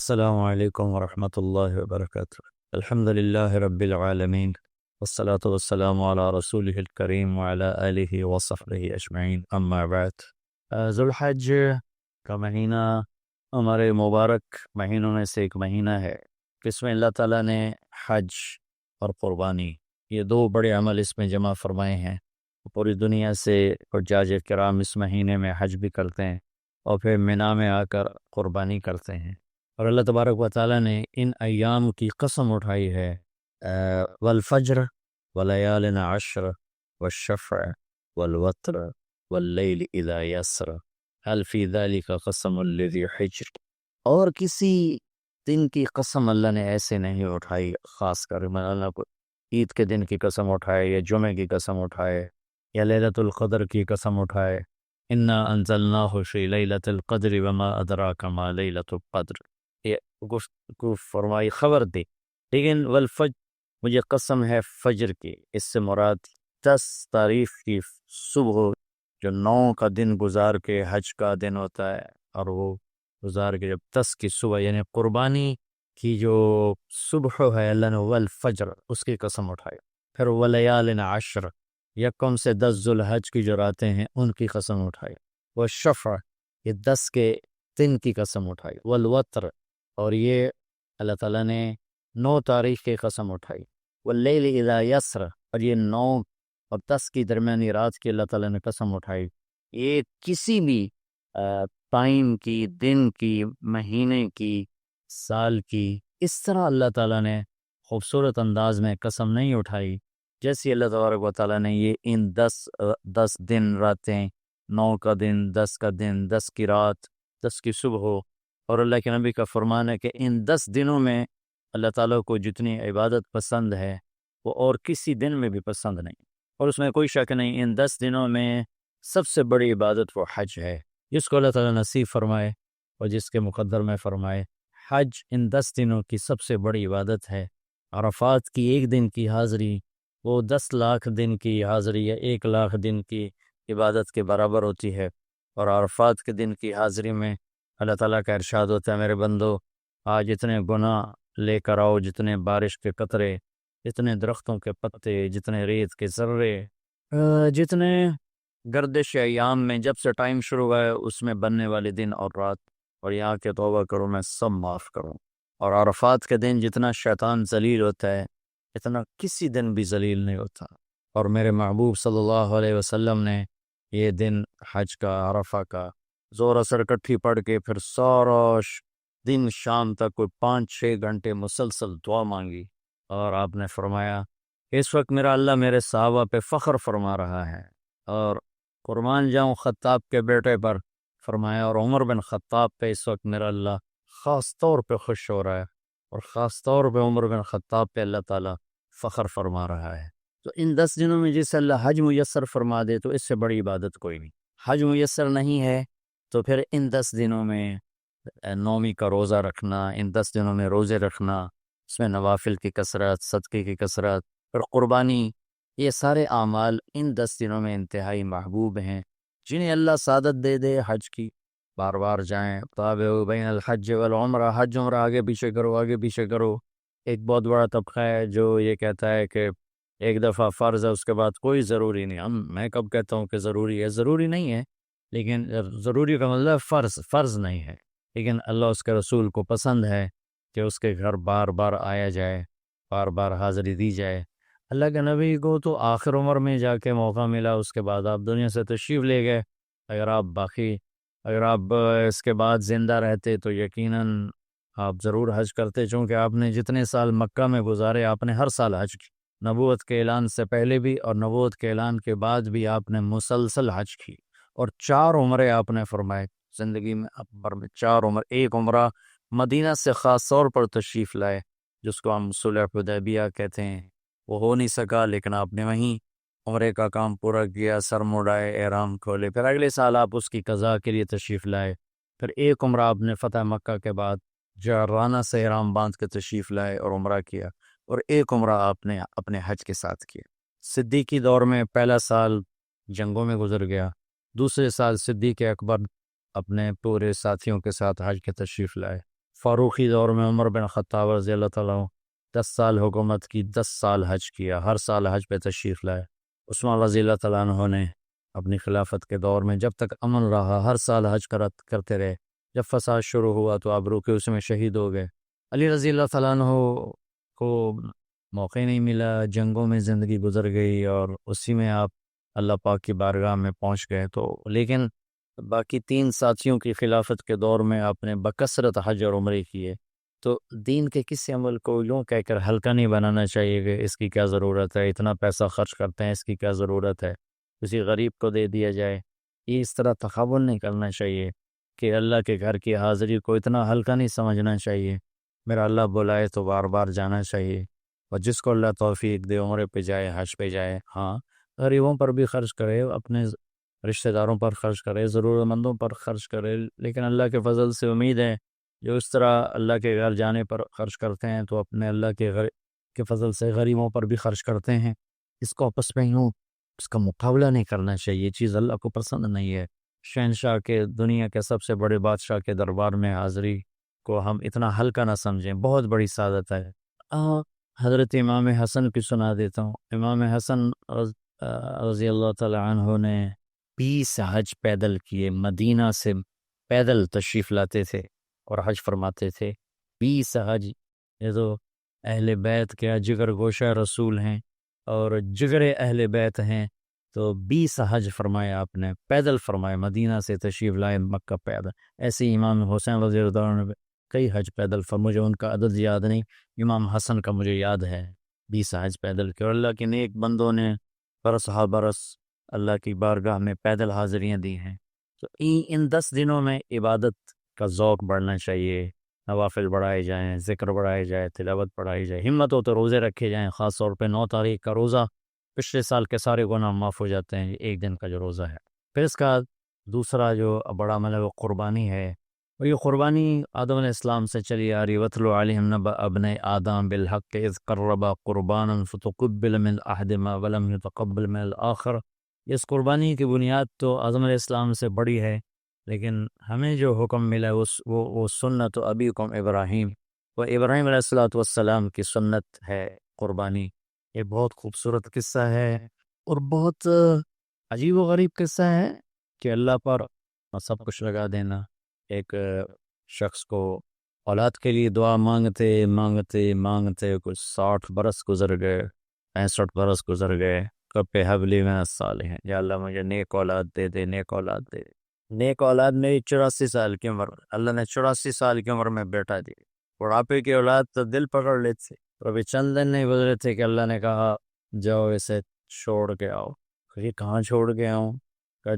السلام علیکم ورحمۃ اللہ وبرکاتہ۔ الحمد للہ رب العالمین والصلاة والسلام علی رسولہ الکریم وعلی آلہ وصحبہ اجمعین، اما بعد۔ ذو الحج کا مہینہ ہمارے مبارک مہینوں میں سے ایک مہینہ ہے، جس میں اللہ تعالیٰ نے حج اور قربانی یہ دو بڑے عمل اس میں جمع فرمائے ہیں۔ پوری دنیا سے حجاج کرام اس مہینے میں حج بھی کرتے ہیں اور پھر منی میں آ کر قربانی کرتے ہیں، اور اللہ تبارک و تعالیٰ نے ان ایام کی قسم اٹھائی ہے، والفجر ولیال عشر والشفع والوتر واللیل اذا یسر هل فی ذلک قسم لذی حجر۔ اور کسی دن کی قسم اللہ نے ایسے نہیں اٹھائی، خاص کر اللہ کو عید کے دن کی قسم اٹھائے یا جمعے کی قسم اٹھائے یا لیلۃ القدر کی قسم اٹھائے، انا انزلناہ فی لیلۃ القدر وما ادراک ما لیلۃ القدر، یہ کو فرمائی خبر دی۔ لیکن والفجر، مجھے قسم ہے فجر کی، اس سے مراد 10 تاریخ کی صبح جو 9 کا دن گزار کے حج کا دن ہوتا ہے، اور وہ گزار کے جب 10 کی صبح یعنی قربانی کی جو صبح ہے، اللہ نے والفجر اس کی قسم اٹھائی۔ پھر ولیال عشر، یکم سے 10 ذو الحج کی جو راتیں ہیں ان کی قسم اٹھائی۔ والشفع، یہ 10 کے دن کی قسم اٹھائی۔ والوتر، اور یہ اللہ تعالیٰ نے 9 تاریخ کی قسم اٹھائی۔ واللیل اذا یسر، اور یہ 9 اور 10 کی درمیانی رات کی اللہ تعالیٰ نے قسم اٹھائی۔ یہ کسی بھی ٹائم کی، دن کی، مہینے کی، سال کی، اس طرح اللہ تعالیٰ نے خوبصورت انداز میں قسم نہیں اٹھائی جیسی اللہ تبارک و تعالیٰ نے یہ ان 10 دن راتیں، 9 کا دن، 10 کا دن، 10 کی رات، 10 کی صبح ہو۔ اور اللہ کے نبی کا فرمان ہے کہ ان 10 دنوں میں اللہ تعالیٰ کو جتنی عبادت پسند ہے وہ اور کسی دن میں بھی پسند نہیں، اور اس میں کوئی شک نہیں، ان 10 دنوں میں سب سے بڑی عبادت وہ حج ہے، جس کو اللہ تعالیٰ نصیب فرمائے اور جس کے مقدر میں فرمائے۔ حج ان 10 دنوں کی سب سے بڑی عبادت ہے۔ عرفات کی ایک دن کی حاضری وہ 10 لاکھ دن کی حاضری یا 1 لاکھ دن کی عبادت کے برابر ہوتی ہے، اور عرفات کے دن کی حاضری میں اللہ تعالیٰ کا ارشاد ہوتا ہے، میرے بندو آج جتنے گناہ لے کر آؤ، جتنے بارش کے قطرے، جتنے درختوں کے پتے، جتنے ریت کے ذرے، جتنے گردش ایام میں جب سے ٹائم شروع ہوا ہے اس میں بننے والے دن اور رات، اور یہاں کے توبہ کرو میں سب معاف کروں۔ اور عرفات کے دن جتنا شیطان ذلیل ہوتا ہے اتنا کسی دن بھی ذلیل نہیں ہوتا، اور میرے محبوب صلی اللہ علیہ وسلم نے یہ دن حج کا، عرفہ کا، زور اثر کٹھی پڑھ کے پھر سارا دن شام تک کوئی 5-6 گھنٹے مسلسل دعا مانگی، اور آپ نے فرمایا اس وقت میرا اللہ میرے صحابہ پہ فخر فرما رہا ہے، اور قربان جاؤں خطاب کے بیٹے پر، فرمایا، اور عمر بن خطاب پہ اس وقت میرا اللہ خاص طور پہ خوش ہو رہا ہے، اور خاص طور پہ عمر بن خطاب پہ اللہ تعالیٰ فخر فرما رہا ہے۔ تو ان 10 دنوں میں جسے اللہ حج میسر فرما دے تو اس سے بڑی عبادت کوئی نہیں۔ حج میسر نہیں ہے تو پھر ان 10 دنوں میں نومی کا روزہ رکھنا، ان 10 دنوں میں روزے رکھنا، اس میں نوافل کی کثرت، صدقے کی کثرت، پھر قربانی، یہ سارے اعمال ان 10 دنوں میں انتہائی محبوب ہیں، جنہیں اللہ سعادت دے دے حج کی، بار بار جائیں۔ تابعوا بین الحج والعمرہ، حج عمرہ آگے پیچھے کرو، آگے پیچھے کرو۔ ایک بہت بڑا طبقہ ہے جو یہ کہتا ہے کہ ایک دفعہ فرض ہے اس کے بعد کوئی ضروری نہیں۔ میں کب کہتا ہوں کہ ضروری ہے؟ ضروری نہیں ہے، لیکن ضروری کا مطلب فرض نہیں ہے، لیکن اللہ اس کے رسول کو پسند ہے کہ اس کے گھر بار بار آیا جائے، بار بار حاضری دی جائے۔ اللہ کے نبی کو تو آخر عمر میں جا کے موقع ملا، اس کے بعد آپ دنیا سے تشریف لے گئے۔ اگر آپ اس کے بعد زندہ رہتے تو یقیناً آپ ضرور حج کرتے، چونکہ آپ نے جتنے سال مکہ میں گزارے آپ نے ہر سال حج کی، نبوت کے اعلان سے پہلے بھی اور نبوت کے اعلان کے بعد بھی آپ نے مسلسل حج کی، اور 4 عمرے آپ نے فرمائے زندگی میں، اکبر میں 4 عمر۔ ایک عمرہ مدینہ سے خاص طور پر تشریف لائے جس کو ہم صلح حدیبیہ کہتے ہیں، وہ ہو نہیں سکا، لیکن آپ نے وہیں عمرے کا کام پورا کیا، سر مڑائے، احرام کھولے، پھر اگلے سال آپ اس کی قضاء کے لیے تشریف لائے۔ پھر ایک عمرہ آپ نے فتح مکہ کے بعد جعرانہ سے احرام باندھ کے تشریف لائے اور عمرہ کیا، اور ایک عمرہ آپ نے اپنے حج کے ساتھ کیا۔ صدیقی دور میں پہلا سال جنگوں میں گزر گیا، دوسرے سال صدیق اکبر اپنے پورے ساتھیوں کے ساتھ حج کے تشریف لائے، فاروقی دور میں عمر بن خطاب رضی اللہ تعالیٰ 10 سال حکومت کی، 10 سال حج کیا، ہر سال حج پہ تشریف لائے۔ عثمان رضی اللہ تعالیٰ عنہ نے اپنی خلافت کے دور میں جب تک امن رہا ہر سال حج کرتے رہے۔ جب فساد شروع ہوا تو آپ رکے، اس میں شہید ہو گئے۔ علی رضی اللہ تعالیٰ عنہ کو موقع نہیں ملا، جنگوں میں زندگی گزر گئی، اور اسی میں آپ اللہ پاک کی بارگاہ میں پہنچ گئے۔ تو لیکن باقی 3 ساتھیوں کی خلافت کے دور میں آپ نے بکثرت حج اور عمرے کیے۔ تو دین کے کسی عمل کو یوں کہہ کر ہلکا نہیں بنانا چاہیے کہ اس کی کیا ضرورت ہے، اتنا پیسہ خرچ کرتے ہیں، اس کی کیا ضرورت ہے، کسی غریب کو دے دیا جائے۔ یہ اس طرح تخاول نہیں کرنا چاہیے کہ اللہ کے گھر کی حاضری کو اتنا ہلکا نہیں سمجھنا چاہیے۔ میرا اللہ بلائے تو بار بار جانا چاہیے، اور جس کو اللہ توفیق دے عمرے پہ جائے، حج پہ جائے۔ ہاں، غریبوں پر بھی خرچ کرے، اپنے رشتہ داروں پر خرچ کرے، ضرورت مندوں پر خرچ کرے، لیکن اللہ کے فضل سے امید ہے جو اس طرح اللہ کے گھر جانے پر خرچ کرتے ہیں تو اپنے اللہ کے فضل سے غریبوں پر بھی خرچ کرتے ہیں۔ اس کو آپس میں یوں اس کا مقابلہ نہیں کرنا چاہیے، یہ چیز اللہ کو پسند نہیں ہے۔ شہنشاہ کے، دنیا کے سب سے بڑے بادشاہ کے دربار میں حاضری کو ہم اتنا ہلکا نہ سمجھیں، بہت بڑی سعادت ہے۔ حضرت امام حسن کی سنا دیتا ہوں۔ امام حسن رضی اللہ تعالی عنہ نے 20 حج پیدل کیے، مدینہ سے پیدل تشریف لاتے تھے اور حج فرماتے تھے۔ 20 حج، یہ تو اہل بیت کے جگر گوشہ رسول ہیں اور جگر اہل بیت ہیں، تو 20 حج فرمایا آپ نے، پیدل فرمایا، مدینہ سے تشریف لائے مکہ پیدل۔ ایسے ہی امام حسین رضی اللہ عنہ نے کئی حج پیدل مجھے ان کا عدد یاد نہیں، امام حسن کا مجھے یاد ہے 20 حج پیدل کے، اور اللہ کے نیک بندوں نے برس ہا برس اللہ کی بارگاہ میں پیدل حاضریاں دی ہیں۔ تو ان 10 دنوں میں عبادت کا ذوق بڑھنا چاہیے، نوافل بڑھائے جائیں، ذکر بڑھائے جائے، تلاوت بڑھائی جائے، ہمت ہو تو روزے رکھے جائیں، خاص طور پہ 9 تاریخ کا روزہ پچھلے سال کے سارے گناہ معاف ہو جاتے ہیں ایک دن کا جو روزہ ہے۔ پھر اس کا دوسرا جو بڑا عمل ہے وہ قربانی ہے، اور یہ قربانی آدم علیہ السلام سے چلی آ رہی۔ وَاتْلُ عَلَيْهِمْ نَبَأَ ابْنَيْ آدَمَ بِالْحَقِّ إِذْ قَرَّبَا قُرْبَانًا فَتُقُبِّلَ مِنْ أَحَدِهِمَا وَلَمْ يُتَقَبَّلْ مِنَ الْآخَرِ۔ اس قربانی کی بنیاد تو آدم علیہ السلام سے بڑی ہے، لیکن ہمیں جو حکم ملا ہے وہ سنت ابیکم ابراہیم، وہ ابراہیم علیہ السلام کی سنت ہے قربانی۔ یہ بہت خوبصورت قصہ ہے اور بہت عجیب و غریب قصہ ہے کہ اللہ پر سب کچھ لگا دینا۔ ایک شخص کو اولاد کے لیے دعا مانگتے مانگتے مانگتے کچھ 60 برس گزر گئے، 65 برس گزر گئے، کب حبلی من الصالحین، یا اللہ مجھے نیک اولاد دے دے، نیک اولاد دے دے۔ نیک اولاد میری 84 سال کی عمر، اللہ نے 84 سال کی عمر میں بیٹا دی۔ بڑھاپے کی اولاد تو دل پکڑ لیتے، اور ابھی چند دن نہیں گزرے تھے کہ اللہ نے کہا جاؤ اسے چھوڑ کے آؤ۔ یہ کہاں چھوڑ کے آؤں؟ کہ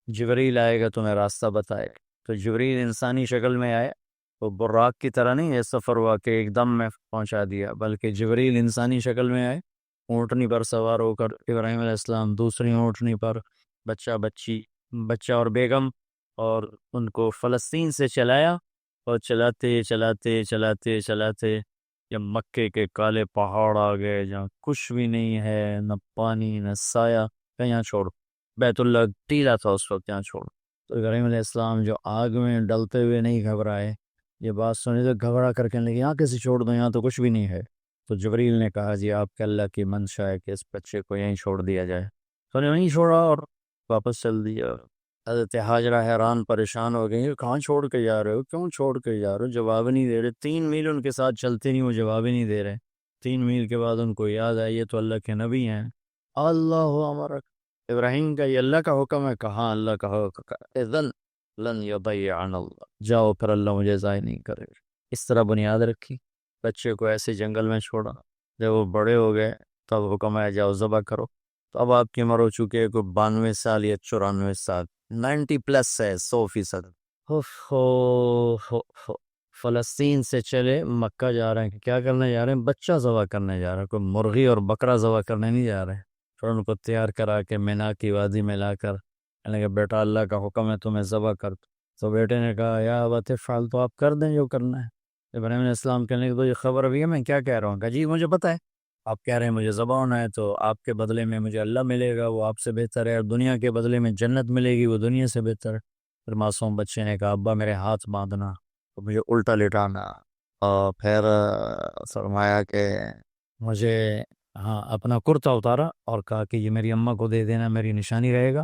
جبریل آئے گا تمہیں راستہ بتائے گا۔ تو جبریل انسانی شکل میں آئے، وہ براق کی طرح نہیں ہے سفر ہوا کہ ایک دم میں پہنچا دیا، بلکہ جبریل انسانی شکل میں آئے، اونٹنی پر سوار ہو کر ابراہیم علیہ السلام دوسری اونٹنی پر، بچہ اور بیگم، اور ان کو فلسطین سے چلایا، اور چلاتے چلاتے چلاتے چلاتے جب مکے کے کالے پہاڑ آ گئے جہاں کچھ بھی نہیں ہے، نہ پانی نہ سایہ، کہیں چھوڑ، بیت اللہ ٹیلا تھا اس وقت، یہاں چھوڑ۔ تو ابراہیم علیہ السلام جو آگ میں ڈلتے ہوئے نہیں گھبرائے، یہ بات سنی تو گھبرا کر کے لگے یہاں کیسے چھوڑ دو، یہاں تو کچھ بھی نہیں ہے۔ تو جبریل نے کہا جی آپ کے اللہ کی منشا ہے کہ اس بچے کو یہیں چھوڑ دیا جائے۔ تو نے وہیں چھوڑا اور واپس چل دیا۔ حضرت ہاجرہ حیران پریشان ہو گئی، کہاں چھوڑ کے جا رہے ہو، کیوں چھوڑ کے جا رہے ہو؟ جواب نہیں دے رہے، 3 میل ان کے ساتھ چلتے نہیں، وہ جواب ہی نہیں دے رہے۔ 3 میل کے بعد ان کو یاد آئی یہ تو اللہ کے نبی ہیں۔ اللہ امرک، ابراہیم کا یہ اللہ کا حکم ہے، کہاں اللہ کا حکم، اذن لن یضیعنا اللہ، جاؤ پھر اللہ مجھے ضائع نہیں کرے گا۔ اس طرح بنیاد رکھی، بچے کو ایسے جنگل میں چھوڑا، جب وہ بڑے ہو گئے تب حکم ہے جاؤ ذبح کرو۔ تو اب آپ کی عمر ہو چکے ہے کوئی 92 سال یا 94 سال، 90 پلس ہے، 100%۔ فلسطین سے چلے مکہ جا رہے ہیں، کیا کرنے جا رہے ہیں؟ بچہ ذبح کرنے جا رہے ہیں، کوئی مرغی اور بکرا ذبح کرنے نہیں جا رہے ہیں۔ پھر ان کو تیار کرا کے مینا کی وادی میں لا کر کہنے کہ بیٹا اللہ کا حکم ہے تمہیں ذبح کر۔ تو بیٹے نے کہا یا ابت افعل، تو آپ کر دیں جو کرنا ہے۔ ابراہیم علیہ السلام کہنے کہ تو یہ خبر ابھی ہے میں کیا کہہ رہا ہوں؟ کہا جی مجھے پتہ ہے، آپ کہہ رہے ہیں مجھے ذبح ہونا ہے، تو آپ کے بدلے میں مجھے اللہ ملے گا، وہ آپ سے بہتر ہے، اور دنیا کے بدلے میں جنت ملے گی، وہ دنیا سے بہتر ہے۔ پھر معصوم بچے نے کہا ابا میرے ہاتھ باندھنا، تو مجھے الٹا لٹانا، اور پھر فرمایا کہ مجھے ہاں اپنا کرتا اتارا اور کہا کہ یہ میری اماں کو دے دینا، میری نشانی رہے گا،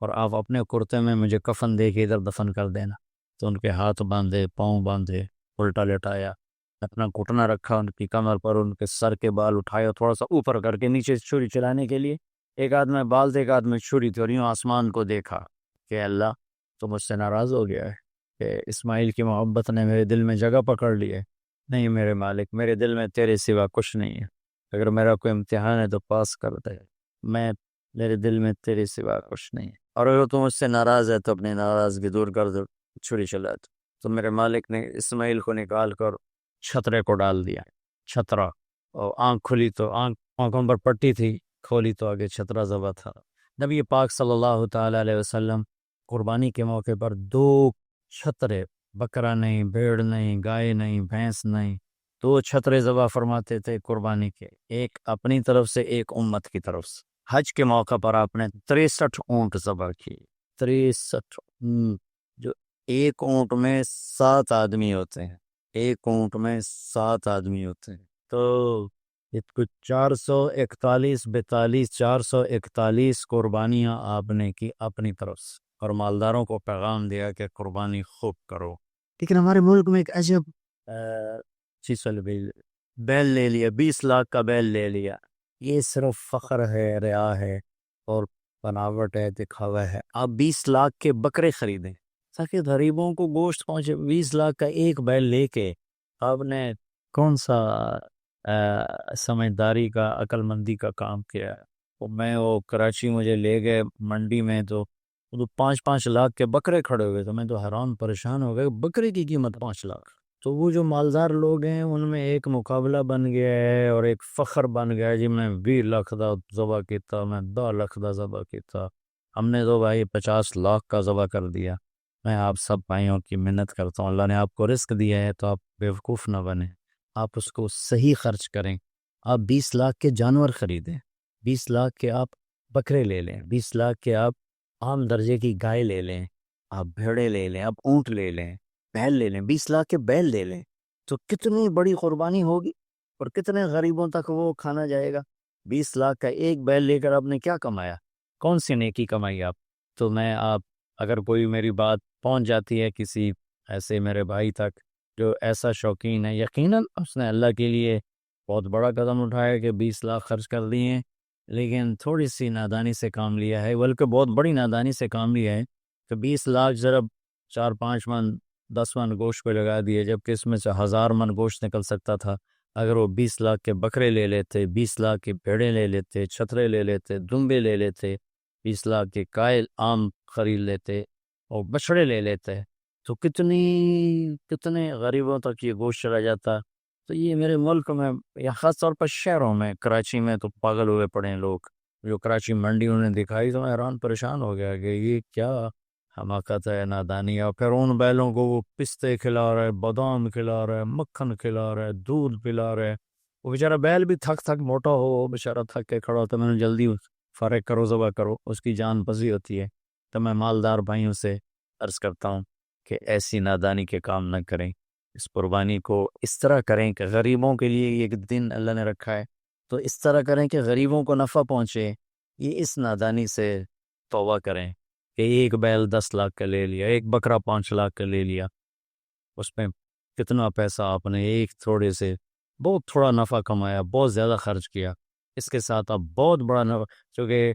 اور آپ اپنے کرتے میں مجھے کفن دے کے ادھر دفن کر دینا۔ تو ان کے ہاتھ باندھے، پاؤں باندھے، الٹا لٹایا، اپنا گھٹنا رکھا ان کی کمر پر، ان کے سر کے بال اٹھائے تھوڑا سا اوپر کر کے نیچے چھری چلانے کے لیے، ایک ہاتھ میں بال تھے ایک ہاتھ میں چھری تھی، اور یوں آسمان کو دیکھا کہ اللہ تو مجھ سے ناراض ہو گیا ہے کہ اسماعیل کی محبت نے میرے دل میں جگہ پکڑ لی ہے۔ نہیں میرے مالک، میرے دل میں تیرے سوا کچھ نہیں ہے، اگر میرا کوئی امتحان ہے تو پاس کر دے، میں میرے دل میں تیرے سوا کچھ نہیں ہے، اور اگر تو مجھ سے ناراض ہے تو اپنی ناراضگی دور کر دو، چھری چلا دو۔ تو میرے مالک نے اسماعیل کو نکال کر چھترے کو ڈال دیا، چھترا، اور آنکھ کھلی تو آنکھوں پر پٹی تھی، کھولی تو آگے چھترا ذبح تھا۔ نبی پاک صلی اللہ تعالی علیہ وسلم قربانی کے موقع پر 2 چھترے، بکرا نہیں، بھیڑ نہیں، گائے نہیں، بھینس نہیں، 2 چھترے ذبح فرماتے تھے قربانی کے، ایک اپنی طرف سے ایک امت کی طرف سے۔ حج کے موقع پر آپ نے 63 اونٹ ذبح کیے، 63 اونٹ، جو ایک اونٹ میں 7 آدمی ہوتے ہیں، ایک اونٹ میں 7 آدمی ہوتے ہیں، تو یہ کچھ 441 قربانیاں آپ نے کی اپنی طرف سے، اور مالداروں کو پیغام دیا کہ قربانی خوب کرو۔ لیکن ہمارے ملک میں ایک عجب چیز چل گئی، بیل لے لیا، 20 لاکھ کا بیل لے لیا، یہ صرف فخر ہے، ریا ہے، اور بناوٹ ہے، دکھاوا ہے۔ آپ 20 لاکھ کے بکرے خریدیں تاکہ غریبوں کو گوشت پہنچے، 20 لاکھ کا ایک بیل لے کے آپ نے کون سا سمجھداری کا، عقل مندی کا کام کیا ہے؟ وہ کراچی مجھے لے گئے منڈی میں، تو 5-5 لاکھ کے بکرے کھڑے ہوئے، تو میں تو حیران پریشان ہو گئے، بکرے کی قیمت 5 لاکھ۔ تو وہ جو مالدار لوگ ہیں ان میں ایک مقابلہ بن گیا ہے اور ایک فخر بن گیا ہے، جی میں 20 لاکھ دا ذبح کیتا، میں 10 لاکھ دا ذبح کیتا، ہم نے تو بھائی 50 لاکھ کا ذبح کر دیا۔ میں آپ سب بھائیوں کی منت کرتا ہوں، اللہ نے آپ کو رزق دیا ہے تو آپ بیوقوف نہ بنیں، آپ اس کو صحیح خرچ کریں۔ آپ 20 لاکھ کے جانور خریدیں، 20 لاکھ کے آپ بکرے لے لیں، 20 لاکھ کے آپ عام درجے کی گائے لے لیں، آپ بھیڑے لے لیں، آپ اونٹ لے لیں، بیل لے لیں، 20 لاکھ کے بیل لے لیں، تو کتنی بڑی قربانی ہوگی اور کتنے غریبوں تک وہ کھانا جائے گا۔ 20 لاکھ کا ایک بیل لے کر آپ نے کیا کمایا؟ کون سی نیکی کمائی آپ؟ تو میں آپ اگر کوئی میری بات پہنچ جاتی ہے کسی ایسے میرے بھائی تک جو ایسا شوقین ہے، یقیناً اس نے اللہ کے لیے بہت بڑا قدم اٹھایا کہ 20 لاکھ خرچ کر دیے ہیں، لیکن تھوڑی سی نادانی سے کام لیا ہے، بلکہ بہت بڑی نادانی سے کام لیا ہے کہ 20 لاکھ ضرب 4-5 من 10 من گوشت پہ لگا دیے، جبکہ اس میں سے 1000 من گوشت نکل سکتا تھا اگر وہ 20 لاکھ کے بکرے لے لیتے، 20 لاکھ کے بھیڑے لے لیتے، چھترے لے لیتے، دمبے لے لیتے، 20 لاکھ کے قائل عام خرید لیتے اور بچڑے لے لیتے، تو کتنے غریبوں تک یہ گوشت چلا جاتا۔ تو یہ میرے ملک میں یا خاص طور پر شہروں میں، کراچی میں تو پاگل ہوئے پڑے ہیں لوگ، جو کراچی منڈی انہوں نے دکھائی تو میں حیران پریشان ہو گیا کہ یہ کیا حماقت ہے، نادانی ہے۔ اور پھر ان بیلوں کو وہ پستے کھلا رہے، بادام کھلا رہے، مکھن کھلا رہے، دودھ پلا رہے، وہ بیچارہ بیل بھی تھک موٹا ہو، وہ بیچارہ تھک کے کھڑا ہوتا ہے، میں نے جلدی فارغ کرو، ذبح کرو، اس کی جان پسی ہوتی ہے۔ تو میں مالدار بھائیوں سے عرض کرتا ہوں کہ ایسی نادانی کے کام نہ کریں، اس قربانی کو اس طرح کریں کہ غریبوں کے لیے ایک دن اللہ نے رکھا ہے تو اس طرح کریں کہ غریبوں کو نفع پہنچے۔ یہ اس نادانی سے توبہ کریں کہ ایک بیل 10 لاکھ کا لے لیا، ایک بکرا 5 لاکھ کا لے لیا، اس میں کتنا پیسہ آپ نے ایک تھوڑے سے بہت تھوڑا نفع کمایا، بہت زیادہ خرچ کیا، اس کے ساتھ آپ بہت بڑا نفع، چونکہ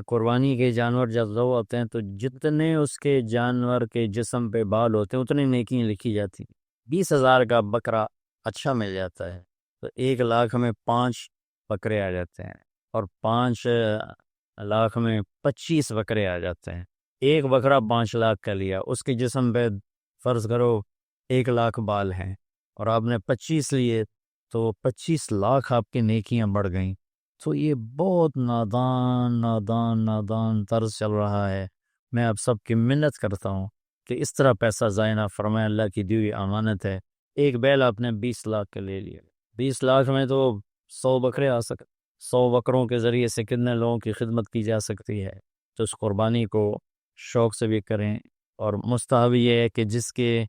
قربانی کے جانور جب ذبح ہوتے ہیں تو جتنے اس کے جانور کے جسم پہ بال ہوتے ہیں اتنی نیکیاں لکھی جاتی ہیں۔ 20,000 کا بکرا اچھا مل جاتا ہے تو 1 لاکھ میں 5 بکرے آ جاتے ہیں، اور 5 لاکھ میں 25 بکرے آ جاتے ہیں۔ ایک بکرا 5 لاکھ کا لیا، اس کے جسم پہ فرض کرو 1 لاکھ بال ہیں، اور آپ نے 25 لیے تو 25 لاکھ آپ کی نیکیاں بڑھ گئیں۔ تو یہ بہت نادان طرز چل رہا ہے۔ میں آپ سب کی منت کرتا ہوں کہ اس طرح پیسہ ضائع نہ فرمائیں، اللہ کی دی ہوئی امانت ہے۔ ایک بیل آپ نے 20 لاکھ کا لے لیا، 20 لاکھ میں تو 100 بکرے آ سکتے، 100 بکروں کے ذریعے سے کتنے لوگوں کی خدمت کی جا سکتی ہے۔ تو اس قربانی کو شوق سے بھی کریں، اور مستحب یہ ہے کہ جس کے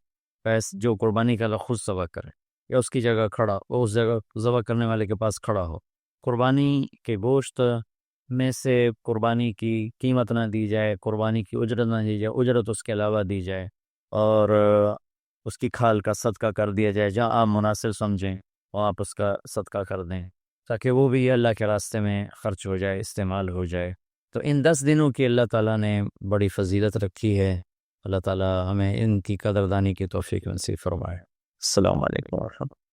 جو قربانی کا خود ذبح کرے یا اس کی جگہ کھڑا، وہ اس جگہ ذبح کرنے والے کے پاس کھڑا ہو، قربانی کے گوشت میں سے قربانی کی قیمت نہ دی جائے، قربانی کی اجرت نہ دی جائے، اجرت اس کے علاوہ دی جائے، اور اس کی کھال کا صدقہ کر دیا جائے، جہاں آپ مناسب سمجھیں وہاں آپ اس کا صدقہ کر دیں تاکہ وہ بھی اللہ کے راستے میں خرچ ہو جائے، استعمال ہو جائے۔ تو ان 10 دنوں کی اللہ تعالیٰ نے بڑی فضیلت رکھی ہے، اللہ تعالیٰ ہمیں ان کی قدردانی کی توفیق نصیب فرمائے۔ السلام علیکم ورحمۃ اللہ۔